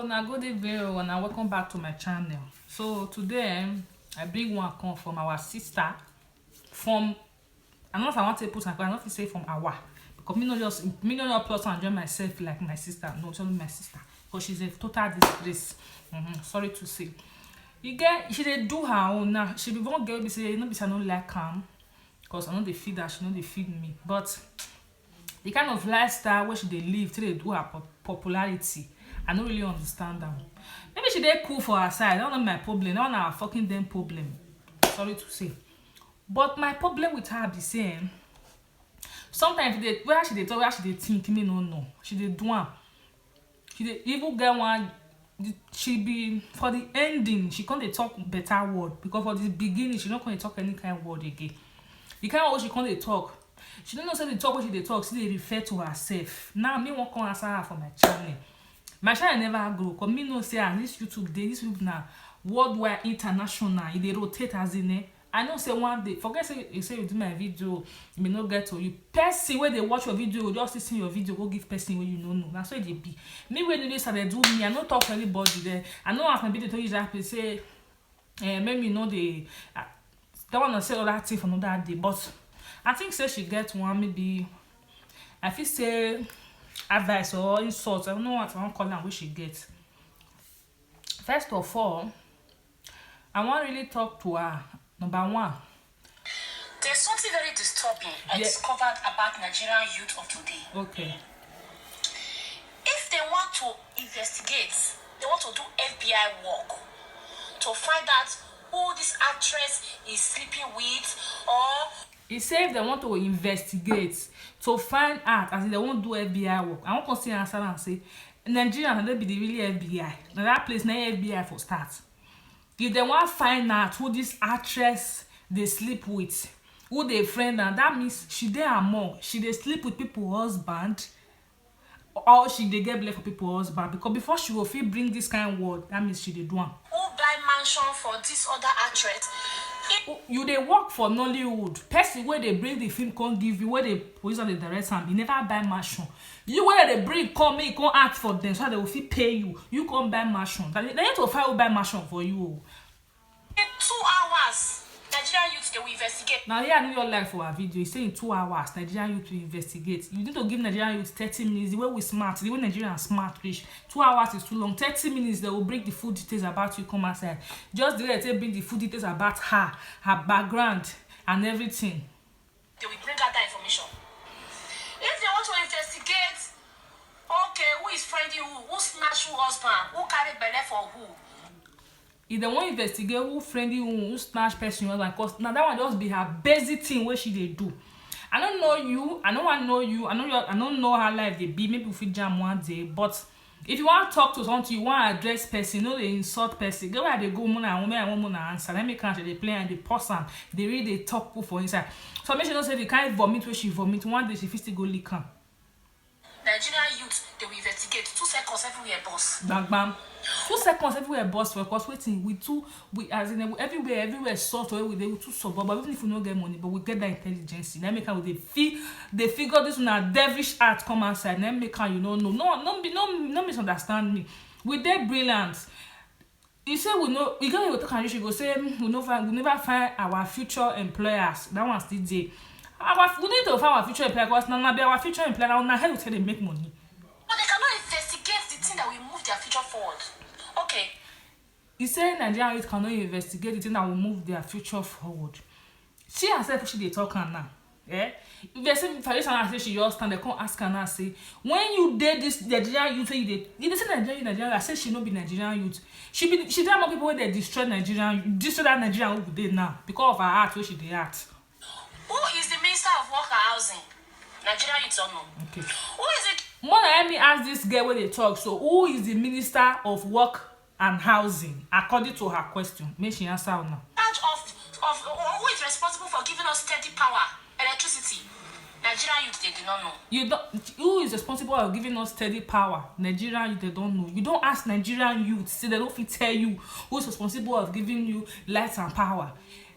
Now good evening everyone and welcome back to my channel. So today I bring one come from our sister from I don't know if I want to put I don't to say from our because me not plus and enjoy myself like my sister. No, it's only my sister because she's a total disgrace. Sorry to say. You get she dey do her own now. She be one girl be say you know be I don't like her because I know they feed her, she know they feed me. But the kind of lifestyle where she dey live till they do her popularity, I don't really understand them. Maybe she dey cool for her side. That's not my problem. That's not our fucking them problem. Sorry to say. But my problem with her be saying sometimes they where she dey talk, where she dey think, me no know. She dey do am. She dey even get one. She be for the ending. She can't talk better word because for the beginning she not gonna talk any kind of word again. The kind of word she can't talk. She don't know say the talk what she dey talk. She dey refer to herself. Now me won't come answer her for my channel. My channel never grow. Cause me know say this YouTube day, this YouTube now worldwide international. They rotate as in it. I know say one day, forget say you say you do my video, you may not get to you. Person where they watch your video, just see your video, go give person where you know. That's why they be. Me when you this they do me, I don't talk to anybody there. I know after my video to you that say, maybe you know they don't want to say all that thing for another day. But I think say she get one maybe. I feel say advice or insult. I don't know what I want to call her. What she get. First of all, I want really talk to her. Number one. There's something very disturbing I discovered about Nigerian youth of today. Okay. If they want to investigate, they want to do FBI work to find out who this actress is sleeping with, or he say if they want to investigate to find out, as if they won't do FBI work. I won't come see answer and say Nigeria and they be the really FBI. Now that place, now FBI for start. If they want to find out who this actress they sleep with, who they friend, and that means she dey among, she they sleep with people's husband, or she they get blessed for people's husband. Because before she will feel bring this kind of word, that means she they do am. Who buy mansion for this other actress? You they work for Nollywood. Person where they bring the film can't give you, where they produce on the direct time, you never buy mansion. You where they bring come make come act for them so they will feel pay you. You can't buy mansion. They need to find who buy mansion for you. In 2 hours, Nigerian youth they will investigate. Now here I know your life for a video. You say in 2 hours Nigerian youth will investigate. You need to give Nigerian youth 30 minutes. The way we smart, the way Nigerian smart reach. 2 hours is too long. 30 minutes they will bring the full details about you come outside. Just the way they bring the full details about her background and everything. They will bring out that information. If they want to investigate, okay, who is friendly who snatched who husband, who carried belly for who? If they want to investigate who friendly who snatch person, like cause now that one just be her basic thing where she they do. I don't know you, I don't know you, I don't know how life they be. Maybe we fit jam one day, but if you want to talk to something, you want to address person, you know they insult person. Go where they go, woman and woman answer. Let me count they play and they pause them. They really they talk for inside. So make sure don't say they can't vomit where she vomit. One day she fit still go lick am. Nigerian youth, they will investigate. 2 seconds everywhere, boss. Bang bang. 2 seconds everywhere, boss. For cause waiting, we as in everywhere soft or we they too soft. But even if we don't get money, but we get that intelligence. Then make her they figure this one a devilish art come outside. Then make her no misunderstand me. We they brilliant. You say we know we go to country. She go say we never find our future employers. That one still there. We need to find our future employer because now be our future employer. Now how they make money. But they cannot investigate the thing that will move their future forward. Okay. You say Nigerian youth cannot investigate the thing that will move their future forward. She herself she dey talk her now. Yeah? If they say for this and say she just stand, they come ask her now say, when you did this Nigerian youth say you say Nigerian, I say she no be Nigerian youth. She tell more people where they destroy that Nigerian who dey now because of her art where she dey act. Who is the Minister of Work and Housing? Nigerian youth don't know. Okay. Who is it? More let me ask this girl where they talk. So who is the Minister of Work and Housing according to her question? May she answer now. Who is responsible for giving us steady power, electricity? Nigerian youth they do not know. You don't. Who is responsible for giving us steady power? Nigerian youth they don't know. You don't ask Nigerian youth. See they don't fit tell you who is responsible of giving you light and power.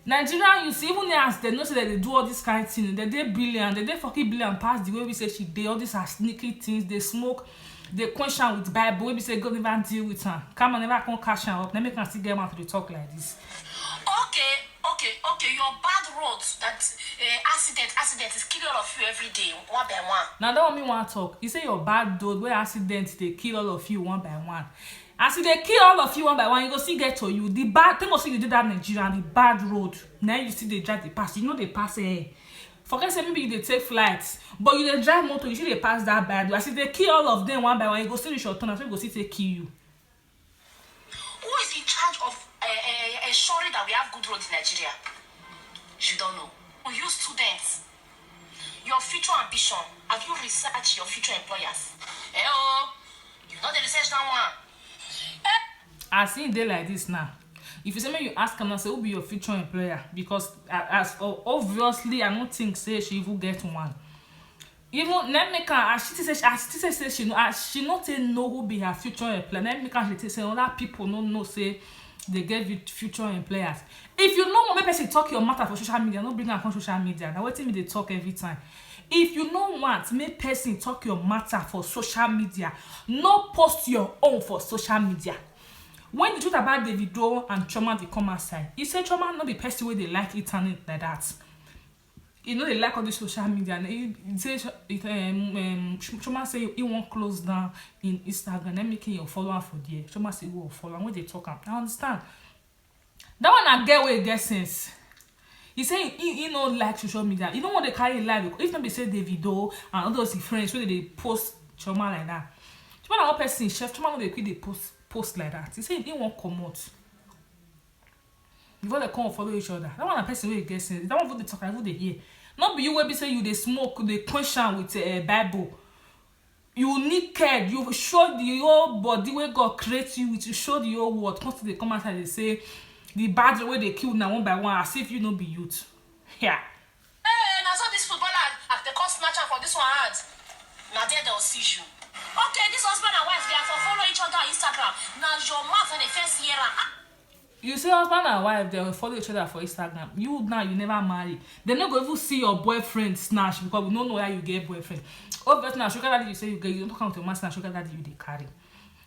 Nigerian youth even as they know say that they do all this kind of thing. They brilliant. They fucking brilliant past the way we say she did all these are sneaky things. They smoke dey quench am with Bible wey be say God never deal with am. Karma never come catch am up. Na make am still get mouth to dey talk like this. Okay, your bad roads that accident is killing all of you every day, one by one. Now that one me want talk. You say your bad road where accidents they kill all of you one by one. As they kill all of you one by one, you go see get to you. The bad thing also you did that Nigeria, the bad road. Now you see they drive the pass. You know they pass forget say maybe they take flights, but you they drive motor, you see they pass that bad road. As they kill all of them one by one, you go see the short turn, so you go see they kill you. Who is in charge of ensuring that we have good roads in Nigeria? You don't know. You students, your future ambition, have you researched your future employers? You know the research that one. As in day like this now, if you say me you ask them and say who be your future employer, because as obviously I don't think say she even get one. Even let me can she say she know she not know who be her future employer. Let me can she say other people no know say they get future employers. If you know one person talk your matter for social media, no bring am on social media. Now waiting me they talk every time. If you no want make person talk your matter for social media, no post your own for social media. When the truth about Davido and Chioma they come outside, he said Chioma not the person where they like internet like that. You know they like all the social media. And he say Chioma say he won't close down in Instagram. Then making your follower for there. Chioma say he will follow. And when they talk, I understand. That one I get where it gets sense. He say he no like social media. You don't want to carry live. If not be say Davido and all those friends where they post Chioma like that. Chioma na one person chef. Chioma no dey quick dey post like that. He say he won't come out. Before they come follow each other. That one a person where it gets sense. That one for the talk, I for the hear. Not be you where be say you they smoke, they question with Bible. You naked, you show the whole body where God creates you with, you show the whole world. Constantly they come out and they say the bad way they kill now one by one as if you no be youth. Yeah. Hey, now so this footballer at the cost snatcher for this one hand. Now there they'll see you. Okay, this husband and wife they are for follow each other on Instagram. Now your mouth and the first year. You say husband and wife they will follow each other for Instagram. You now you never marry. They not go even see your boyfriend snatch because we don't know where you get boyfriend. Obviously now sugar daddy you say you get you don't count your master and sugar daddy you they carry.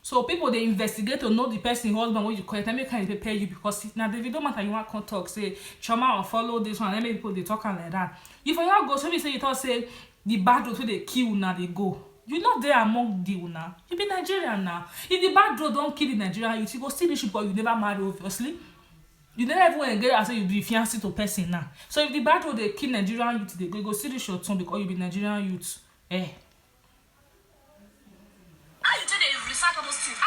So people they investigate to know the person husband when you call it and make can prepare you because now the video matter you want to talk say Chioma or follow this one and make people they talk like that. If you go so say you thought say the bad road where they kill now they go. You not there among the now. You be Nigerian now. If the bad road don't kill the Nigerian youth, you go still this because you never marry obviously. You never even engage as you be fiancé to person now. So if the bad road they kill Nigerian youth, they go still this your tongue because you be Nigerian youth. How you tell they research all those things?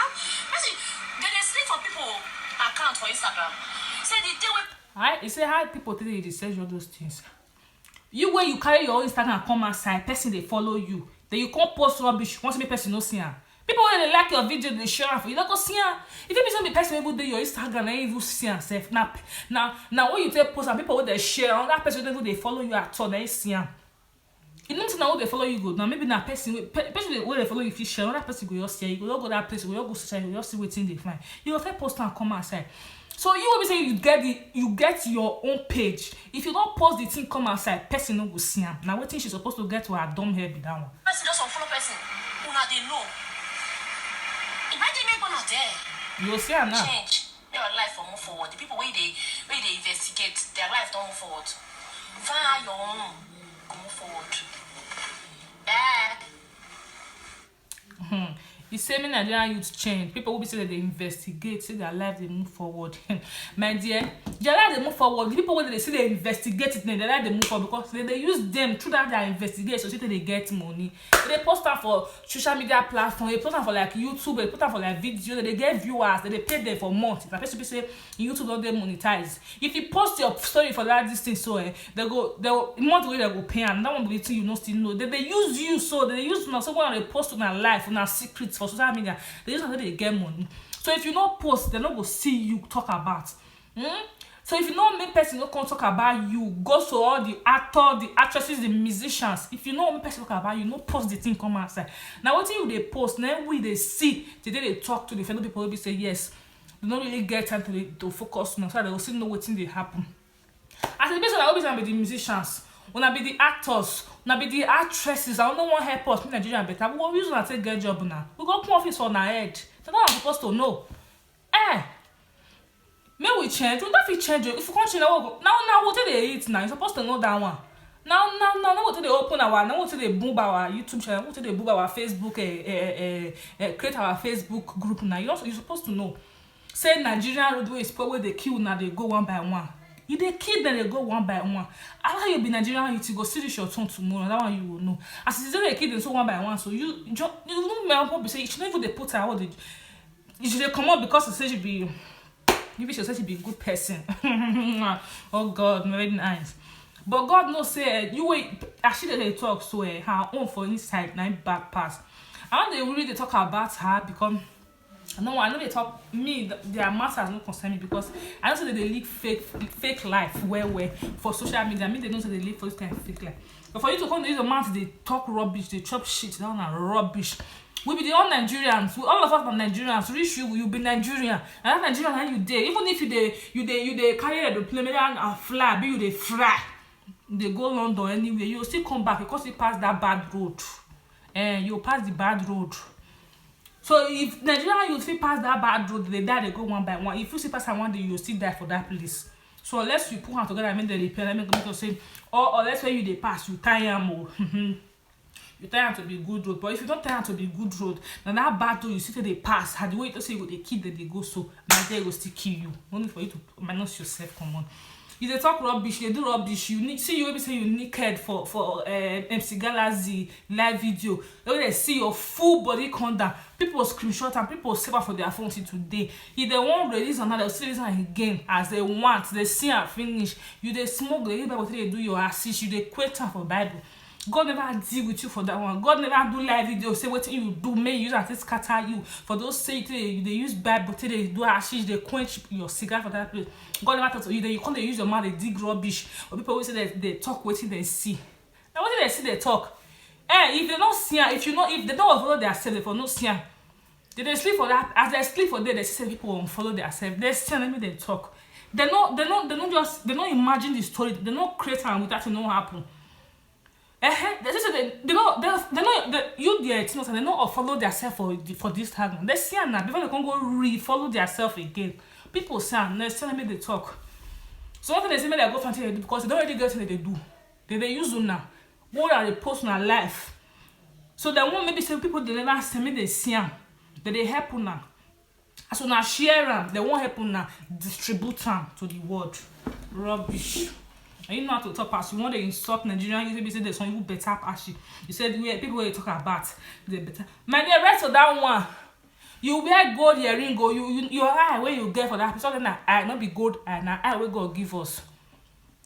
They sleep for people account for Instagram. Say the day when You say how people today research all those things. You when you carry your own Instagram come outside, person they follow you. Then you can't post rubbish once me person no see am. People when they like your video, they share for you don't go see am. If you be some person every day your Instagram, they even see am self. Now when you take post and people when they share, on that person they follow you at all, they see am. You know now they follow you good. Now maybe that person where they follow you if you share, that person go just share. You go that place, you go search, you just see what's in the find. You go first post and come outside. So you will be saying you get your own page. If you don't post the thing come outside, person no go see am. Now what thing she's supposed to get to her dumb hair be that one. person just unfollow person, una they know. Imagine people not there. You see her now. Change your life will move forward. The people where they investigate, their life don't move forward. Find your own, go move forward. You say me Nigerian youth change. People will be say that they investigate, say their life they move forward. My dear, their life they move forward. The people when they say they investigate it, their life they move forward because they use them through that they investigate so they get money. They post them for social media platform, they post them for like YouTube, they post them for like video, they get viewers, they pay them for months. If people say YouTube don't they monetize. If you post your story for that distance, so they'll month away they go pay and that one will you know still know. They use you so they use now someone they post on their life, on their secrets for social media. They use until they get money. So if you not post, they're not gonna see you talk about. So if you not make person not come talk about you, go to all the actors, the actresses, the musicians. If you know make person talk about you, no post the thing come outside. Now what you they post, then we they see today they talk to the fellow people will be say yes. They don't really get time to focus on so they will still know what thing they happen. As the person that always be the musicians, wanna be the actors, Now be the actresses, I don't want help us, Nigerian better. We go use and take get job now. We go come office on our head. So now I'm supposed to know. May we change? We don't change. If we can't change, now what they eat now? You're supposed to know that one. Now, what they open our, now what they boom our YouTube channel, what they boom our Facebook, create our Facebook group now. You're supposed to know. Say Nigerian roadway is where they kill now, they go one by one. If they kill them, they go one by one. After you be Nigerian, you go see this your turn tomorrow. That one you will know. As it's they kill them so one by one, so you know me. Say you shouldn't even they put her what you should come up because it says you be. Maybe she said she be a good person. Oh God, very nice. But God knows say you wait. Actually, they talk so her own for inside nine bad pass. And they really talk about her because I know they talk me. Their matters no concern me because I know say they live fake life where for social media. I mean they don't say they live for this kind of fake life. But for you to come to use your mouth, they talk rubbish, they chop shit down and rubbish. We be the all Nigerians. All of us are Nigerians. Reach you be Nigerian. And that Nigerian how you dey. Even if you dey carry the plane and fly, be you dey fly. They go London anyway. You still come back because you pass that bad road. You pass the bad road. So if Nigerian you still pass that bad road, they die. They go one by one. If you still pass one day, you still die for that place. So unless you put them together and make the repair, and make them say, or unless when you dey pass, you tie them more. You tell them to be good road, but if you don't tell them to be good road, then that bad road you see they pass. Had the way to say they kill them, they go so Nigeria will still kill you. Only for you to minus yourself. Come on. If they talk rubbish, they do rubbish. You need see you maybe say you naked for MC Galaxy live video. They see your full body content. People screenshot and people save for their phones today. If they won't release another, they'll see this again as they want. They see and finish. You they smoke, they Bible they do your assist. You they quit time for Bible. God never deal with you for that one. God never do live video. Say what you do, may use as scatter you. For those say they use Bible, they do ashes, they quench your cigar for that place. God never talk to you. Then you can't use your mouth, they dig rubbish. Or people always say they talk waiting they see. And what did they see they talk? If they don't see, if they don't follow themselves, they for no see. They sleep for that. As they sleep for day, they see people won't follow themselves. They see them, they talk. They don't imagine the story. They don't create and without to know happen. They say they don't follow themselves for this time. They see now before they can go re-follow themselves again. People say they tell me they talk. So what they say me they go fancy because they don't already get what they do. They use them now. What are they post on life? So they won't maybe say people they never see me they see them. They help you now. So now share them. They won't help you now. Distribute them to the world. Rubbish. And you know how to talk as you want to insult Nigerian, you say there's some people better as you. You said people where you talk about they better. My dear, rest of that one. You wear gold earring, go your eye where you get for that. Something like eye, not be gold eye, now eye where God give us.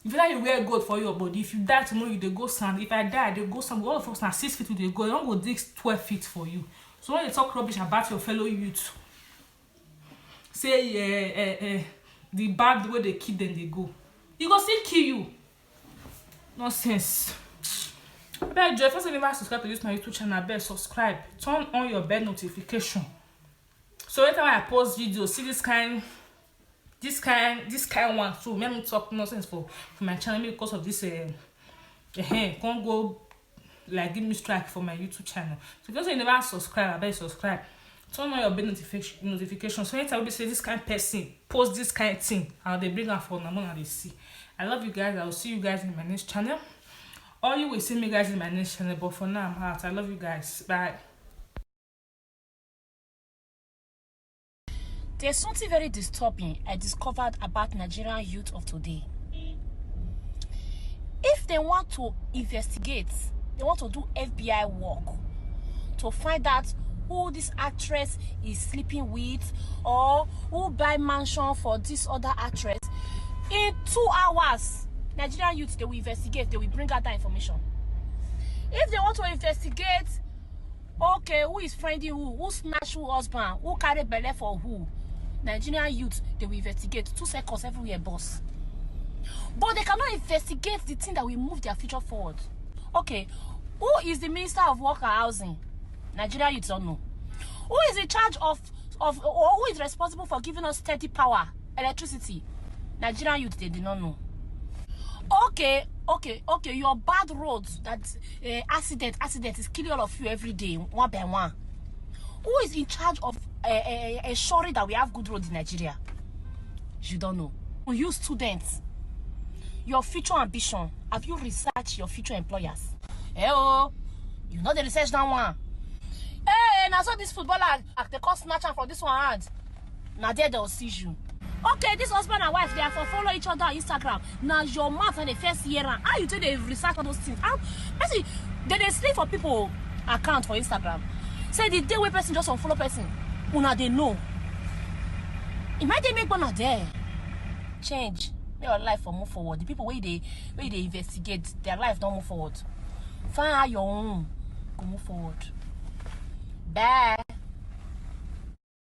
If you like you wear gold for your body, if you die tomorrow, you they go sand. If I die, they go sand. All of us now 6 feet they go. They don't go dig 12 feet for you. So when you talk rubbish about your fellow youth, say the bad way they kill them, they go. You go still kill you. Nonsense. I beg you, first of all, never subscribe to this my YouTube channel. I beg subscribe. Turn on your bell notification. So every time I post videos, see this kind one. So let me talk nonsense for my channel because of this. Can't go like give me strike for my YouTube channel. So because you never subscribe, I beg subscribe. Turn on your bell notification. So anytime we say this kind of person post this kind of thing, and they bring her for number and they see. I love you guys. I will see you guys in my next channel. Or you will see me guys in my next channel. But for now, I'm out. I love you guys. Bye. There's something very disturbing I discovered about Nigerian youth of today. If they want to investigate, they want to do FBI work to find out who this actress is sleeping with or who buy mansion for this other actress, in 2 hours, Nigerian youth, they will investigate, they will bring out that information. If they want to investigate, okay, who is friending who smash who husband, who carry belly for who, Nigerian youth, they will investigate. 2 seconds everywhere, boss. But they cannot investigate the thing that will move their future forward. Okay, who is the Minister of Work and Housing? Nigerian youth don't know. Who is in charge of or who is responsible for giving us steady power, electricity? Nigerian youth, they do not know. Okay, your bad roads, that accident is killing all of you every day, one by one. Who is in charge of ensuring that we have good roads in Nigeria? You don't know. You students, your future ambition, have you researched your future employers? Oh, you know the research that one. Hey, now so this footballer, they call snatcher from this one hand. Now there they'll see you. Okay, this husband and wife, they are for follow each other on Instagram. Now your mouth and the first year, how you do they research all those things? Basically, they sleep for people account for Instagram. Say the day where person just unfollow person, una they know. Imagine make one there. Change. Make your life for move forward. The people where they investigate, their life don't move forward. Find out your own. Go move forward. Bye.